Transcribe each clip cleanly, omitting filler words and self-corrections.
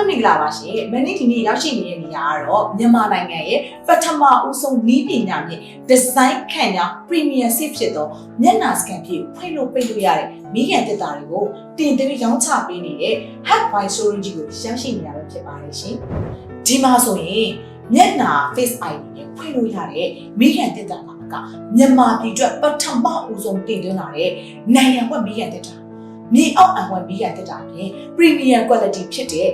လုံးမင်္ဂလာပါရှင်။မနေ့ဒီနေ့ရောက်ရှိနေတဲ့နေရာကတော့မြန်မာနိုင်ငံရဲ့ပထမဦးဆုံးနည်းပညာဖြင့်ဒီဇိုင်းခံကြောင်း Premium Safe ဖြစ်သောမျက်နှာစကန်ဖြင့်ဖွင့်လို့ပိတ်လို့ရတဲ့မိခင်တက်တာတွေကိုတင်သွင်းရောင်းချပေးနေတဲ့ Hack by Showroom ကြီးကိုရောက်ရှိနေရပဲဖြစ်ပါတယ်ရှင်။ဒီမှာဆိုရင်မျက်နှာ Face ID နဲ့ဖွင့်လို့ရတဲ့မိခင်တက်တာကမြန်မာပြည်အတွက်ပထမဦးဆုံးတင်သွင်းလာတဲ့နိုင်ငံဝက်မိခင်တက်တာမြေအောက်အံဝက်မိခင်တက်တာပြင် Premium Quality ဖြစ်တဲ့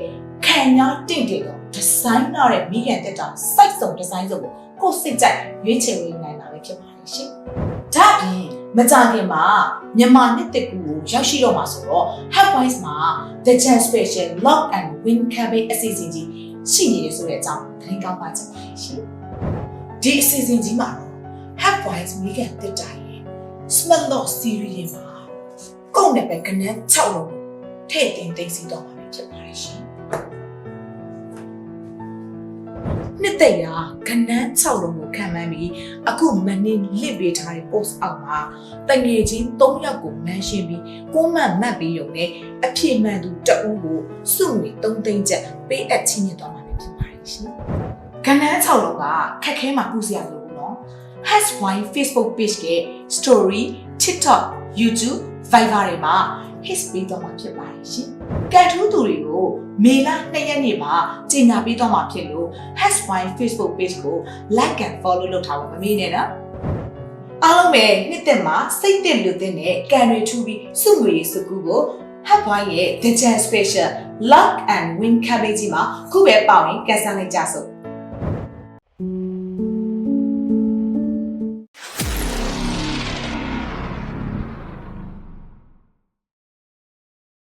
ခံရတင့်တယ်တော့ဒီဇိုင်းလာတဲ့မိခင်တက်တာ site စုံဒီဇိုင်းစုံကိုကိုယ်စိတ်ကြိုက်ရွေးချယ်ဝေနိုင်တာပဲဖြစ်ပါတယ်ရှင်။ဒါအပြင်မကြခင်မှာမြန်မာနှစ်တစ်ခုကိုရောက်ရှိတော့မှာဆိုတော့ Hackpoint မှာ The Chance Special Lock and Win Campaign အစီအစဉ်ကြီးရှိနေတယ်ဆိုတဲ့အကြောင်းသတင်းကောင်းပါချင်ပါတယ်ရှင်။ဒီအစီအစဉ်ကြီးမှာတော့ Hackpoint မိခင်တက်တာရဲ့ Smart Lock Series မှာကုန်တဲ့ပဲကနန်း6လုံးထည့်တင်သိသိတော့မှာဖြစ်ပါတယ်ရှင်။နှစ်သက်ရာကနန်း6လုံးကိုခံမှန်းပြီးအခုမနေ့လစ်ပေးထားတဲ့ post အောက်မှာတငယ်ချင်း3ယောက်ကိုမန်းရှင်းပြီးကိုမှတ်မှတ်ပြီးရုံနဲ့အဖြစ်မှန်သူတအူးကိုစုငွေ3သိန်းကျပ်ပေးအပ်ချင်းမြတ်သွားမှာဖြစ်ပါတယ်ရှင်။ကနန်း6လုံးကခက်ခဲမှပူစရာလိုဘူးနော်။ #wine Facebook page က story TikTok YouTube Viber တွေမှာ hit ပေးတော့မှာဖြစ်ပါတယ်ရှင်။ကန်ထူးသူတွေကိုမေလ2ရက်နေ့မှာကြေညာပေးတော့မှာဖြစ်လို့ #wine Facebook page ကို like and follow လုပ်ထားဖို့မမေ့နဲ့နော်။အားလုံးပဲနှစ်သက်မှာစိတ်တက်လူတဲ့နဲ့ကန်တွေထူပြီးစုငွေစုကူကို #wine ရဲ့ The Chance Special Lock and Win Campaign ကြီးမှာခုပဲပေါဝင်ကန်ဆယ်လိုက်ကြစို့။